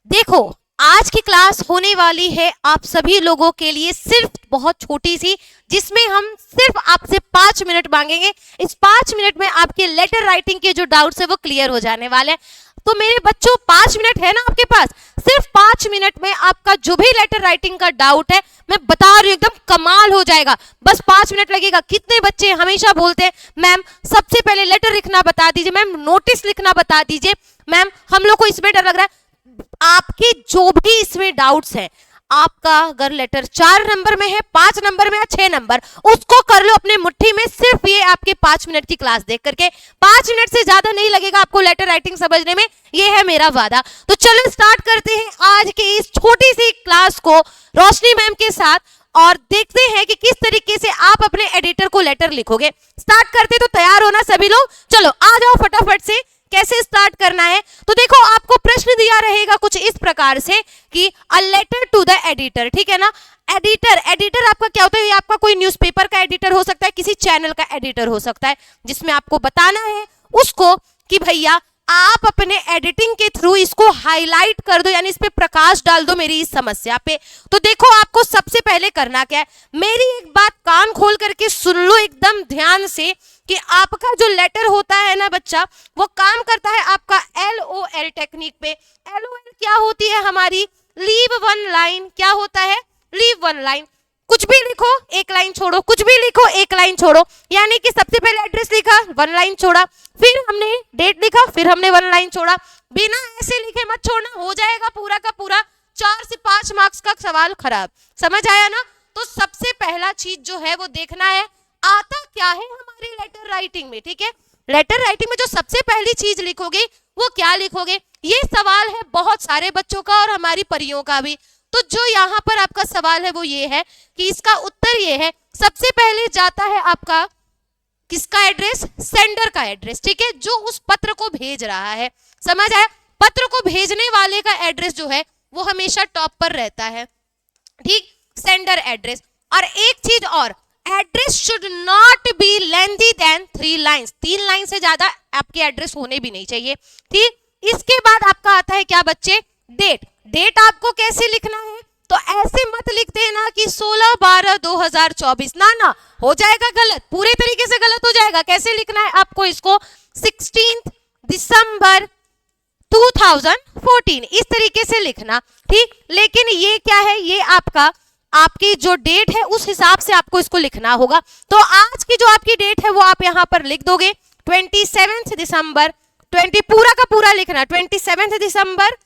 देखो, आज की क्लास होने वाली है आप सभी लोगों के लिए सिर्फ बहुत छोटी सी, जिसमें हम सिर्फ आपसे 5 मिनट मांगेंगे। इस 5 मिनट में आपके लेटर राइटिंग के जो डाउट्स है वो क्लियर हो जाने वाले हैं। तो मेरे बच्चों 5 मिनट है ना आपके पास? सिर्फ 5 मिनट में आपका जो भी लेटर राइटिंग का डाउट है, मैं बता रही हूँ, एकदम कमाल हो जाएगा। बस 5 मिनट लगेगा। कितने बच्चे हमेशा बोलते हैं मैम सबसे पहले लेटर लिखना बता दीजिए, मैम नोटिस लिखना बता दीजिए, मैम हम लोग को इसमें डर लग रहा है। आपके जो भी इसमें डाउट्स हैं, आपका अगर लेटर 4 नंबर में है, 5 नंबर में या 6 नंबर, उसको कर लो अपने मुट्ठी में, सिर्फ ये आपके 5 मिनट की क्लास देख करके। 5 मिनट से ज्यादा नहीं लगेगा आपको लेटर राइटिंग समझने में, ये है मेरा वादा। तो चलो स्टार्ट करते हैं आज के इस छोटी सी क्लास को रोशनी मैम के साथ, और देखते हैं कि किस तरीके से आप अपने एडिटर को लेटर लिखोगे। स्टार्ट करते तो तैयार होना सभी लोग, चलो आ जाओ फटाफट से। कैसे स्टार्ट करना है तो देखो, आपको प्रश्न दिया रहेगा कुछ इस प्रकार से कि a letter to the editor, ठीक है ना। एडिटर आपका क्या होता है? ये आपका कोई न्यूज़पेपर का एडिटर हो सकता है, किसी चैनल का एडिटर हो सकता है, जिसमें आपको बताना है उसको कि भैया आप अपने एडिटिंग के थ्रू इसको हाईलाइट कर दो, यानी इस पे प्रकाश डाल दो मेरी इस समस्या पे। तो देखो आपको सबसे पहले करना क्या है, मेरी एक बात कान खोल करके सुन लो एकदम ध्यान से, कि आपका जो लेटर होता है ना बच्चा, वो काम करता है आपका LOL टेक्निक पे। LOL क्या होती है हमारी? Leave one line. क्या होता है? Leave one line. कुछ भी लिखो एक लाइन छोड़ो, कुछ भी लिखो एक लाइन छोड़ो, यानी कि सबसे पहले एड्रेस लिखा, 1 लाइन छोड़ा, फिर हमने डेट लिखा, फिर हमने 1 लाइन छोड़ा। बिना ऐसे लिखे मत छोड़ना, हो जाएगा पूरा का पूरा 4 से 5 मार्क्स का सवाल खराब। समझ आया ना? तो सबसे पहला चीज जो है वो देखना है आता क्या है हमारे लेटर राइटिंग में, ठीक है। लेटर राइटिंग में जो सबसे पहली चीज लिखोगे वो क्या लिखोगे? ये सवाल है बहुत सारे बच्चों का और हमारी परियों का भी। तो जो यहाँ पर आपका सवाल है वो ये है कि इसका उत्तर ये है, सबसे पहले जाता है आपका किसका एड्रेस? सेंडर का एड्रेस, ठीक है, जो उस पत्र को भेज रहा है। समझ आया? पत्र को भेजने वाले का एड्रेस जो है वो हमेशा टॉप पर रहता है, ठीक, सेंडर एड्रेस। और एक चीज और, address should not be lengthy than 3 lines. 3 line से ज्यादा आपके एड्रेस होने भी नहीं चाहिए, ठीक। इसके बाद आपका आता है क्या बच्चे? डेट। डेट आपको कैसे लिखना है? तो ऐसे मत लिख देना कि 16/12/2024, ना हो जाएगा गलत, पूरे तरीके से गलत हो जाएगा। कैसे लिखना है आपको इसको? 16 दिसंबर 2014, इस तरीके से लिखना, ठीक। लेकिन ये क्या है? ये आपकी जो डेट है उस हिसाब से आपको इसको लिखना होगा। तो आज की जो आपकी डेट है वो आप यहाँ पर लिख दोगे 27 दिसंबर 20, पूरा का पूरा लिखना, 27 दिसंबर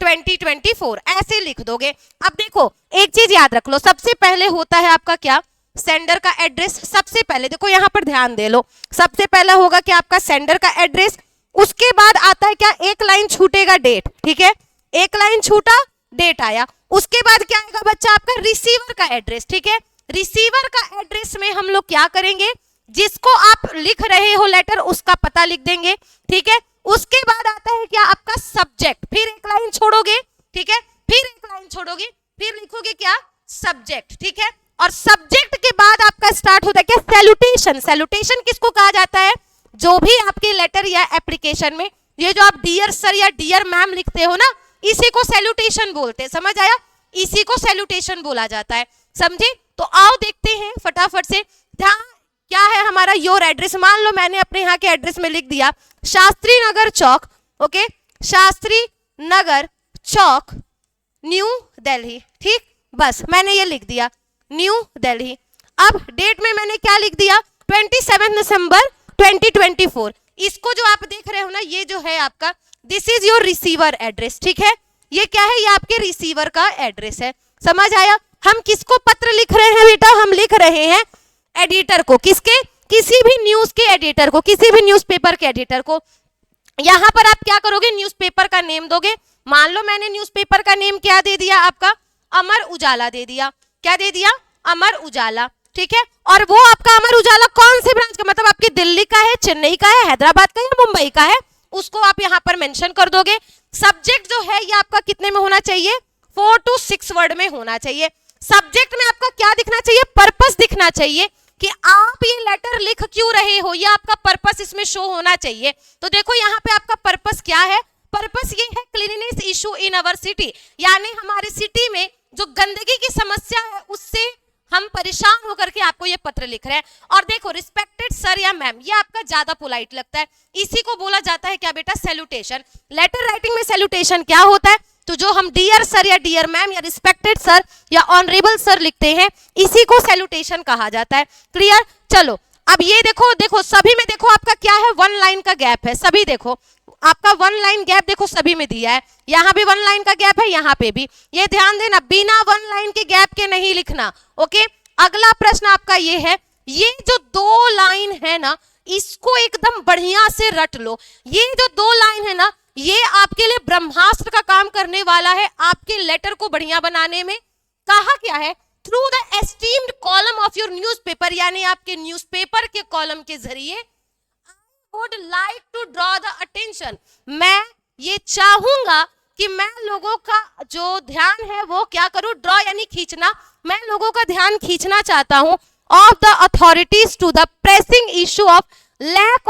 2024, ऐसे लिख दोगे। अब देखो एक चीज याद रख लो, सबसे पहले होता है आपका क्या? सेंडर का एड्रेस। सबसे पहले देखो यहाँ पर ध्यान दे लो, सबसे पहला होगा क्या आपका? सेंडर का एड्रेस। उसके बाद आता है क्या? एक लाइन छूटेगा, डेट, ठीक है, एक लाइन छूटा, डेट आया। उसके बाद क्या आएगा बच्चा? आपका रिसीवर का एड्रेस, ठीक है। रिसीवर का एड्रेस में हम लोग क्या करेंगे? जिसको आप लिख रहे हो लेटर उसका पता लिख देंगे, ठीक है। उसके बाद आता है क्या? आपका सब्जेक्ट, फिर एक लाइन छोड़ोगे, ठीक है, फिर एक लाइन छोड़ोगे, फिर लिखोगे क्या? सब्जेक्ट, ठीक है। और सब्जेक्ट के बाद आपका स्टार्ट होता है क्या? सैल्यूटेशन। सैल्यूटेशन किसको कहा जाता है? जो भी आपके लेटर या एप्लीकेशन में ये जो आप डियर सर या डियर मैम लिखते हो ना, इसी को सैल्यूटेशन बोलते हैं। समझ आया? इसी को सैल्यूटेशन बोला जाता है, समझे? तो आओ देखते हैं फटाफट से। ध्यान क्या है हमारा? Your address. मान लो मैंने अपने यहाँ के एड्रेस में लिख दिया शास्त्री नगर चौक, ओके, शास्त्री नगर चौक, न्यू दिल्ली, ठीक, बस मैंने ये लिख दिया न्यू दिल्ली। अब डेट में मैंने क्या लिख दिया? 27 दिसंबर 2024। इसको जो आप देख रहे हो ना, ये जो है आपका, this is your receiver address, ठीक है। ये क्या है? ये आपके रिसीवर का एड्रेस है। समझ आया? हम किसको पत्र लिख रहे हैं बेटा? हम लिख रहे हैं एडिटर को। किसके? किसी भी न्यूज के एडिटर को, किसी भी न्यूज़पेपर के एडिटर को। यहां पर आप क्या करोगे? न्यूज़पेपर का नेम दोगे। मान लो मैंने न्यूज़पेपर का नेम क्या दे दिया आपका? अमर उजाला दे दिया। क्या दे दिया? अमर उजाला, ठीक है। और वो आपका अमर उजाला कौन से ब्रांच का, मतलब आपके दिल्ली का है, चेन्नई का है, हैदराबाद का या मुंबई का है, उसको आप यहाँ पर मेंशन कर दोगे। सब्जेक्ट जो है ये आपका कितने में होना चाहिए? 4 to 6 वर्ड में होना चाहिए। सब्जेक्ट में आपका क्या दिखना चाहिए? पर्पस दिखना चाहिए कि आप ये लेटर लिख क्यों रहे हो, ये आपका पर्पस इसमें शो होना चाहिए। तो देखो यहाँ पे आपका पर्पस क्या है? पर्पस ये है cleanness issue in our city, यानी हमारे सिटी में जो गंदगी की समस्या है उससे हम परेशान होकर के आपको ये पत्र लिख रहे हैं। और देखो रिस्पेक्टेड सर या मैम, ये आपका ज्यादा पोलाइट लगता है, इसी को बोला जाता है क्या बेटा, सैल्यूटेशन। लेटर राइटिंग में सैल्यूटेशन क्या होता है, तो जो हम डियर सर या डियर मैम या रिस्पेक्टेड सर या ऑनरेबल सर लिखते हैं इसी को सैल्यूटेशन कहा जाता है। क्लियर? चलो अब ये देखो, देखो सभी में देखो आपका क्या है, 1 लाइन का गैप है, सभी देखो आपका 1 लाइन गैप देखो सभी में दिया है, यहाँ भी 1 लाइन का गैप है, यहाँ पे भी। ये ध्यान देना, बिना 1 लाइन के गैप के नहीं लिखना। ओके, अगला प्रश्न आपका ये है, ये जो 2 लाइन है ना इसको एकदम बढ़िया से रट लो। ये जो 2 लाइन है ना ये आपके लिए ब्रह्मास्त्र का काम करने वाला है आपके लेटर को बढ़िया बनाने में। कहा क्या है, through the esteemed column of your newspaper, यानी आपके न्यूज़पेपर के कॉलम के जरिए I would like to draw the attention, मैं ये चाहूंगा कि मैं लोगों का जो ध्यान है वो क्या करूं, ड्रॉ यानी खींचना, मैं लोगों का ध्यान खींचना चाहता हूं of the authorities to the pressing issue of lack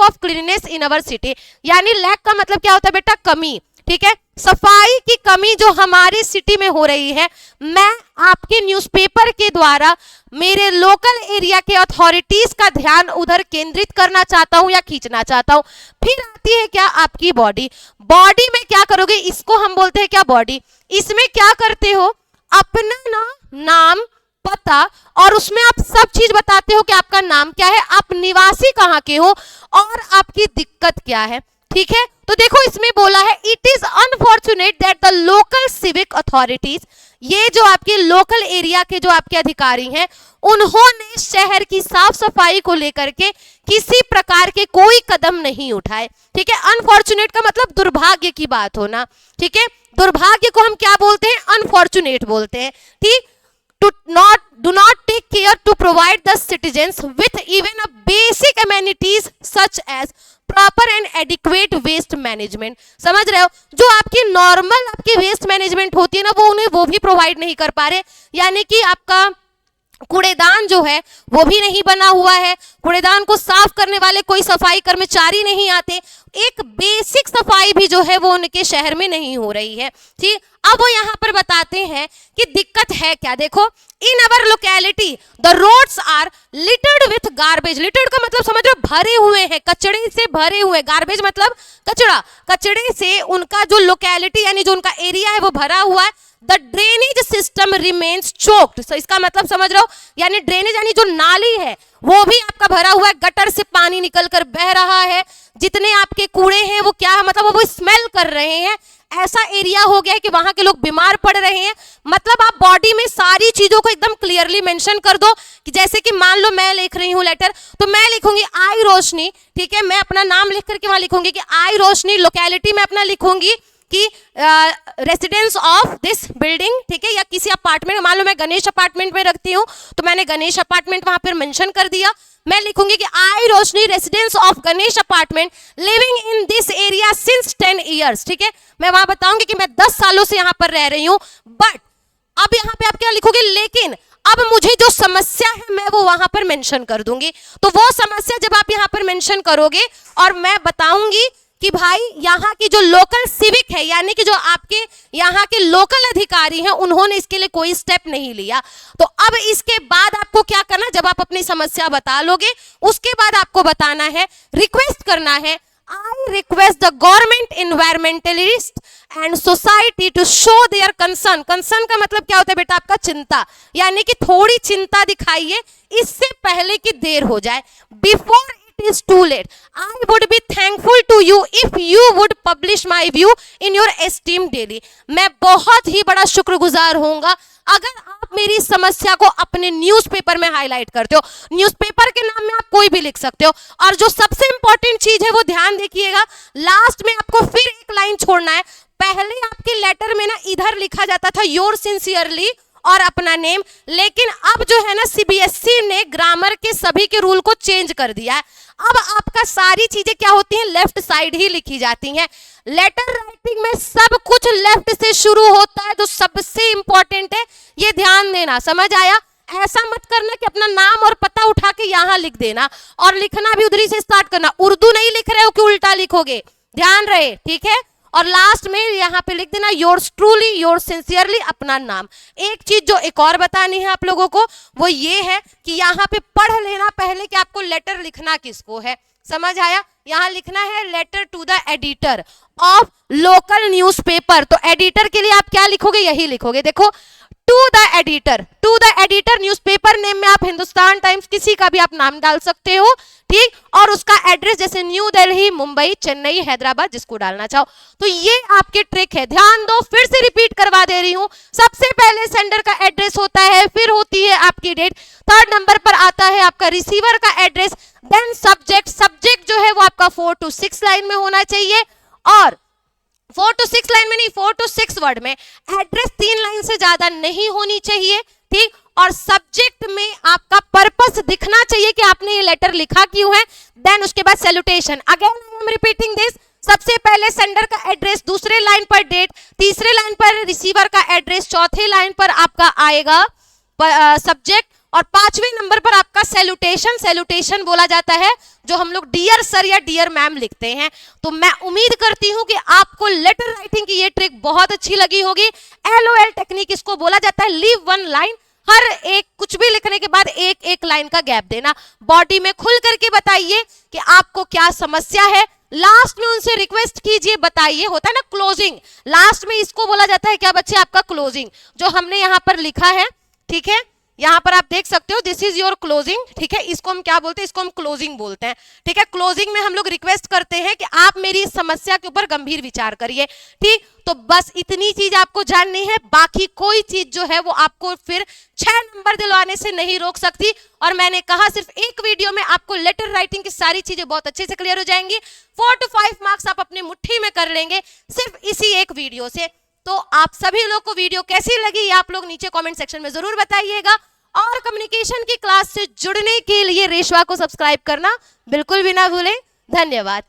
of cleanness in our city. यानी लैक का मतलब क्या होता है बेटा, कमी। ठीक है, सफाई की कमी जो हमारी सिटी में हो रही है, मैं आपके न्यूज़पेपर के द्वारा मेरे लोकल एरिया के अथॉरिटीज का ध्यान उधर केंद्रित करना चाहता हूं या खींचना चाहता हूं। फिर आती है क्या आपकी बॉडी, बॉडी में क्या करोगे, इसको हम बोलते हैं क्या, बॉडी। इसमें क्या करते हो, अपना नाम, पता, और उसमें आप सब चीज बताते हो कि आपका नाम क्या है, आप निवासी कहाँ के हो और आपकी दिक्कत क्या है। ठीक है, तो देखो इसमें बोला है it is unfortunate that the local civic authorities, ये जो आपके लोकल एरिया के जो आपके अधिकारी हैं उन्होंने शहर की साफ सफाई को लेकर के किसी प्रकार के कोई कदम नहीं उठाए। ठीक है, अनफॉर्चुनेट का मतलब दुर्भाग्य की बात होना। ठीक है, दुर्भाग्य को हम क्या बोलते हैं, अनफॉर्चुनेट बोलते हैं। ठीक, do not take care to provide the citizens with even a basic amenities such as proper and adequate waste management। समझ रहे हो, जो आपकी नॉर्मल आपकी वेस्ट मैनेजमेंट होती है ना वो उन्हें वो भी प्रोवाइड नहीं कर पा रहे, यानी कि आपका कूड़ेदान जो है वो भी नहीं बना हुआ है, कूड़ेदान को साफ करने वाले कोई सफाई कर्मचारी नहीं आते, एक बेसिक सफाई भी जो है वो उनके शहर में नहीं हो रही है। ठीक, अब वो यहाँ पर बताते हैं कि दिक्कत है क्या। देखो, in our locality the roads are littered with garbage, littered का मतलब समझ रहे हो, भरे हुए हैं, कचड़े से भरे हुए, गार्बेज मतलब कचड़ा, कचड़े से उनका जो लोकेलिटी यानी जो उनका एरिया है वो भरा हुआ है। The drainage system remains choked, so इसका मतलब समझ रहे हो, यानी ड्रेनेज यानी जो नाली है वो भी आपका भरा हुआ है, गटर से पानी निकल कर बह रहा है, जितने आपके कूड़े हैं वो क्या है, मतलब वो स्मेल कर रहे हैं, ऐसा एरिया हो गया है कि वहां के लोग बीमार पड़ रहे हैं। मतलब आप बॉडी में सारी चीजों को एकदम क्लियरली मेंशन कर दो कि जैसे कि मान लो मैं लिख रही हूँ लेटर, तो मैं लिखूंगी आई रोशनी। ठीक है, मैं अपना नाम लिख करके वहां लिखूंगी कि आई रोशनी, लोकेलिटी में अपना लिखूंगी कि रेसिडेंस ऑफ दिस बिल्डिंग। ठीक है, या किसी अपार्टमेंट, मान लो मैं गणेश अपार्टमेंट में रखती हूँ तो मैंने गणेश अपार्टमेंट वहां पर मेंशन कर दिया। मैं लिखूंगी कि I Roshni residence of Ganesh apartment living in this area since 10 years. ठीक है, मैं वहां बताऊंगी कि मैं 10 सालों से यहाँ पर रह रही हूँ। बट अब यहाँ पे आप क्या लिखोगे, लेकिन अब मुझे जो समस्या है मैं वो वहां पर मेंशन कर दूंगी। तो वो समस्या जब आप यहाँ पर मेंशन करोगे और मैं बताऊंगी कि भाई यहाँ की जो लोकल सिविक है, यानी कि जो आपके यहाँ के लोकल अधिकारी हैं उन्होंने इसके लिए कोई स्टेप नहीं लिया, तो अब इसके बाद आपको क्या करना, जब आप अपनी समस्या बता लोगे उसके बाद आपको बताना है, रिक्वेस्ट करना है, I request the government environmentalist and society to show their concern. Concern का मतलब क्या होता है बेटा, आपका चिंता, यानी कि थोड़ी चिंता दिखाइए इससे पहले कि देर हो जाए, before is too late. I would be thankful to you if you would publish my view in your esteemed daily. मैं बहुत ही बड़ा शुक्रगुजार होऊंगा अगर आप मेरी समस्या को अपने न्यूज़पेपर में हाईलाइट करते हो। न्यूज़पेपर के नाम में आप कोई भी लिख सकते हो। और जो सबसे इंपॉर्टेंट चीज है वो ध्यान देखिएगा, लास्ट में आपको फिर एक लाइन छोड़ना है। पहले आपके लेटर में ना इधर लिखा जाता था योर सिंसियरली और अपना नेम, लेकिन अब जो है ना सीबीएसई ने ग्रामर के सभी के रूल को चेंज कर दिया है। अब आपका सारी चीजें क्या होती हैं, लेफ्ट साइड ही लिखी जाती हैं। लेटर राइटिंग में सब कुछ लेफ्ट से शुरू होता है, जो सबसे इंपॉर्टेंट है, ये ध्यान देना। समझ आया? ऐसा मत करना कि अपना नाम और पता उठा के यहाँ लिख देना और लिखना भी उधरी से स्टार्ट करना। उर्दू नहीं लिख रहे हो कि उल्टा लिखोगे, ध्यान रहे, ठीक है। और लास्ट में यहाँ पे लिख देना योर्स ट्रूली, योर्स सिंसियरली, अपना नाम। एक चीज जो एक और बतानी है आप लोगों को, वो ये है कि यहाँ पे पढ़ लेना पहले कि आपको लेटर लिखना किसको है, समझ आया। यहाँ लिखना है letter to the editor of local newspaper. तो एडिटर के लिए आप क्या लिखोगे, यही लिखोगे, देखो, to the editor newspaper name में आप हिंदुस्तान टाइम्स किसी का भी आप नाम डाल सकते हो, ठीक। और उसका एड्रेस जैसे न्यू दिल्ली, मुंबई, चेन्नई, हैदराबाद, जिसको डालना चाहो। तो ये आपके ट्रिक है, ध्यान दो, फिर से रिपीट करवा दे रही हूं। सबसे पहले सेंडर का एड्रेस होता है, फिर होती है आपकी डेट, थर्ड नंबर पर आता है आपका रिसीवर का एड्रेस, देन सब्जेक्ट जो है वो आपका 4 to 6 लाइन में होना चाहिए, और 4 to 6 लाइन में नहीं, 4 to 6 वर्ड में। एड्रेस 3 लाइन से ज्यादा नहीं होनी चाहिए, ठीक। और सब्जेक्ट में आपका पर्पस दिखना चाहिए कि आपने ये लेटर लिखा क्यों है। देन उसके बाद salutation, again I am repeating this, सबसे पहले सेंडर का एड्रेस, दूसरे लाइन पर डेट, तीसरे लाइन पर रिसीवर का एड्रेस, चौथे लाइन पर आपका आएगा सब्जेक्ट, और 5वें नंबर पर आपका सैल्यूटेशन बोला जाता है, जो हम लोग डियर सर या डियर मैम लिखते हैं। तो मैं उम्मीद करती हूं कि आपको लेटर राइटिंग की ये ट्रिक बहुत अच्छी लगी होगी। LOL टेक्निक इसको बोला जाता है, लीव वन लाइन, हर एक कुछ भी लिखने के बाद एक एक लाइन का गैप देना। बॉडी में खुल करके बताइए कि आपको क्या समस्या है, लास्ट में उनसे रिक्वेस्ट कीजिए, बताइए, होता है ना क्लोजिंग, लास्ट में इसको बोला जाता है क्या बच्चे, आपका क्लोजिंग, जो हमने यहाँ पर लिखा है, ठीक है। यहाँ पर आप देख सकते हो, दिस इज योर क्लोजिंग, ठीक है। इसको हम क्या बोलते हैं, इसको हम क्लोजिंग बोलते हैं, ठीक है। क्लोजिंग में हम लोग रिक्वेस्ट करते हैं कि आप मेरी समस्या के ऊपर गंभीर विचार करिए, ठीक। तो बस इतनी चीज आपको जाननी है, बाकी कोई चीज जो है वो आपको फिर 6 नंबर दिलवाने से नहीं रोक सकती। और मैंने कहा सिर्फ एक वीडियो में आपको लेटर राइटिंग की सारी चीजें बहुत अच्छे से क्लियर हो जाएंगी। 4 to 5 मार्क्स आप अपनी मुट्ठी में कर लेंगे सिर्फ इसी एक वीडियो से। तो आप सभी लोग को वीडियो कैसी लगी ये आप लोग नीचे कमेंट सेक्शन में जरूर बताइएगा, और कम्युनिकेशन की क्लास से जुड़ने के लिए रेशवा को सब्सक्राइब करना बिल्कुल भी ना भूलें। धन्यवाद।